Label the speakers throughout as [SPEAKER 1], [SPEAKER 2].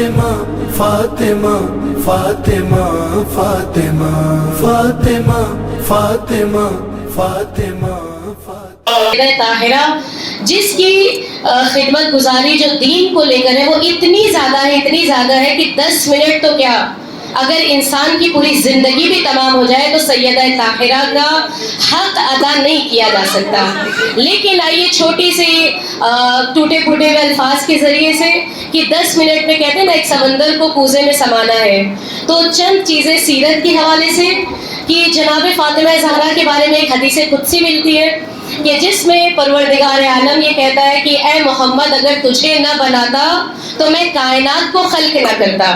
[SPEAKER 1] فاطمہ فاطمہ فاطمہ فاطمہ فاطمہ فاطمہ فاطمہ
[SPEAKER 2] طاہرہ جس کی خدمت گزاری جو دین کو لے کر ہے وہ اتنی زیادہ ہے کہ 10 منٹ تو کیا اگر انسان کی پوری زندگی بھی تمام ہو جائے تو سیدہ طاہرہ کا حق ادا نہیں کیا جا سکتا. لیکن آئیے چھوٹی سی ٹوٹے پھوٹے ہوئے الفاظ کے ذریعے سے کہ 10 منٹ میں کہتے ہیں نا ایک سمندر کو کوزے میں سمانا ہے, تو چند چیزیں سیرت کے حوالے سے کہ جناب فاطمہ زہرا کے بارے میں ایک حدیث قدسی ملتی ہے کہ جس میں پروردگار عالم یہ کہتا ہے کہ اے محمد اگر تجھے نہ بناتا تو میں کائنات کو خلق نہ کرتا.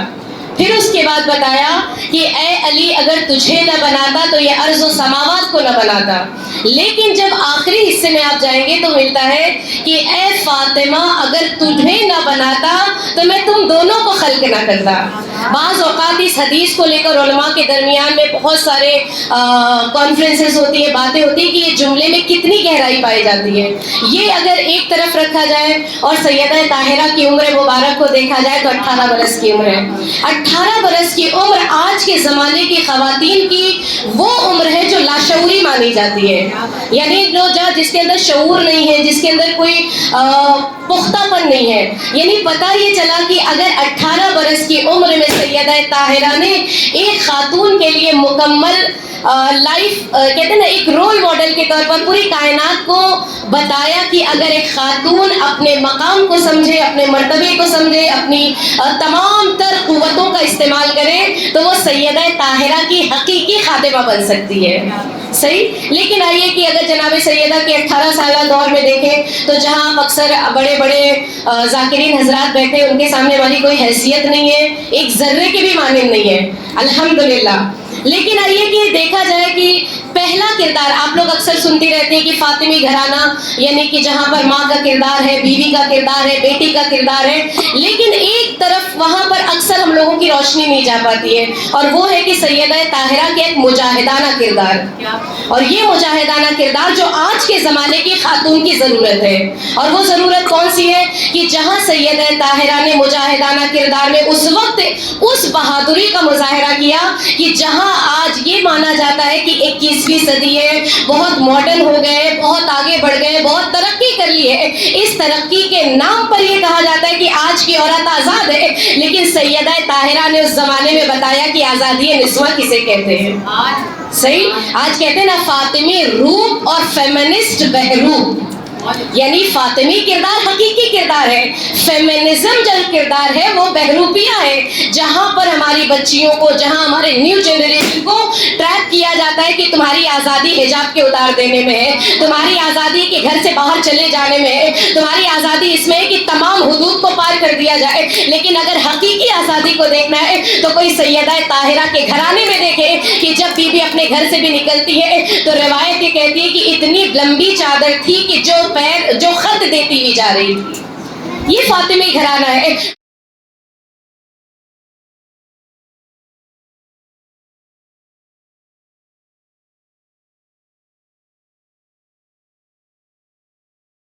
[SPEAKER 2] پھر اس کے بعد بتایا کہ اے علی اگر تجھے نہ بناتا تو یہ ارض و سماوات کو نہ بناتا. لیکن جب آخری حصے میں آپ جائیں گے تو ملتا ہے کہ اے فاطمہ اگر تجھے نہ بناتا تو میں تم دونوں کو خلق نہ کرتا. بعض اوقات اس حدیث کو لے کر علماء کے درمیان میں بہت سارے کانفرنسز ہوتی ہے, باتیں ہوتی ہیں کہ یہ جملے میں کتنی گہرائی پائی جاتی ہے. یہ اگر ایک طرف رکھا جائے اور سیدہ طاہرہ کی عمر مبارک کو دیکھا جائے تو 18 برس کی عمر ہے. 18 برس کی عمر آج کے زمانے کی خواتین کی وہ عمر ہے جو لاشعوری مانی جاتی ہے, یعنی جس کے اندر شعور نہیں ہے, جس کے اندر کوئی پختہ پن نہیں ہے. یعنی پتہ یہ چلا کہ اگر 18 برس کی عمر میں سیدہ طاہرہ نے ایک خاتون کے لیے مکمل لائف کہتے ہیں نا ایک رول ماڈل کے طور پر پوری کائنات کو بتایا کہ اگر ایک خاتون اپنے مقام کو سمجھے, اپنے مرتبے کو سمجھے, اپنی تمام تر قوتوں کا استعمال کرے تو وہ سیدہ طاہرہ کی حقیقی خادمہ بن سکتی ہے. صحیح. لیکن آئیے کہ اگر جناب سیدہ کے 18 سالہ دور میں دیکھیں تو جہاں اکثر بڑے بڑے ذاکرین حضرات بیٹھے ان کے سامنے ہماری کوئی حیثیت نہیں ہے, ایک ذرے کے بھی مانند نہیں ہے الحمدللہ. لیکن آئیے کہ دیکھا جائے کہ پہلا کردار آپ لوگ اکثر سنتی رہتے ہیں کہ فاطمی گھرانہ یعنی کہ جہاں پر ماں کا کردار ہے, بیوی کا کردار ہے, بیٹی کا کردار ہے, لیکن ایک طرف وہاں پر اکثر ہم لوگوں کی روشنی نہیں جا پاتی ہے اور وہ ہے کہ سیدہ طاہرہ کے ایک مجاہدانہ کردار. اور یہ مجاہدانہ کردار جو آج کے زمانے کی خاتون کی ضرورت ہے, اور وہ ضرورت کون سی ہے کہ جہاں سیدہ طاہرہ نے مجاہدانہ کردار میں اس وقت اس بہادری کا مظاہرہ کیا کہ جہاں آج یہ مانا جاتا ہے کہ 21ویں صدی ہے, بہت ماڈرن ہو گئے, بہت آگے بڑھ گئے, بہت ترقی کر لی ہے, اس ترقی کے نام پر یہ کہا جاتا ہے کہ آج کی عورت آزاد ہے. لیکن سیدہ طاہرہ نے اس زمانے میں بتایا کہ آزادی نسواں کسے کہتے ہیں. صحیح. آج کہتے ہیں نا فاطمی روپ اور فیمنسٹ بہروپ, یعنی فاطمی کردار حقیقی کردار ہے, فیمنزم جو کردار ہے وہ بہروپیہ ہے, جہاں پر ہماری بچیوں کو, جہاں ہمارے نیو جنریشن کو ٹریپ کیا جاتا ہے کہ تمہاری آزادی حجاب کے اتار دینے میں ہے, تمہاری آزادی کے گھر سے باہر چلے جانے میں ہے, تمہاری آزادی اس میں ہے کہ تمام حدود کو پار کر دیا جائے. لیکن اگر حقیقی آزادی کو دیکھنا ہے تو کوئی سیدہ طاہرہ کے گھرانے میں دیکھے کہ جب بی بی اپنے گھر سے بھی نکلتی ہے تو روایت یہ کہتی ہے کہ اتنی لمبی چادر تھی کہ جو خط دیتی ہوئی جا رہی تھی. یہ فاطمی گھرانہ ہے.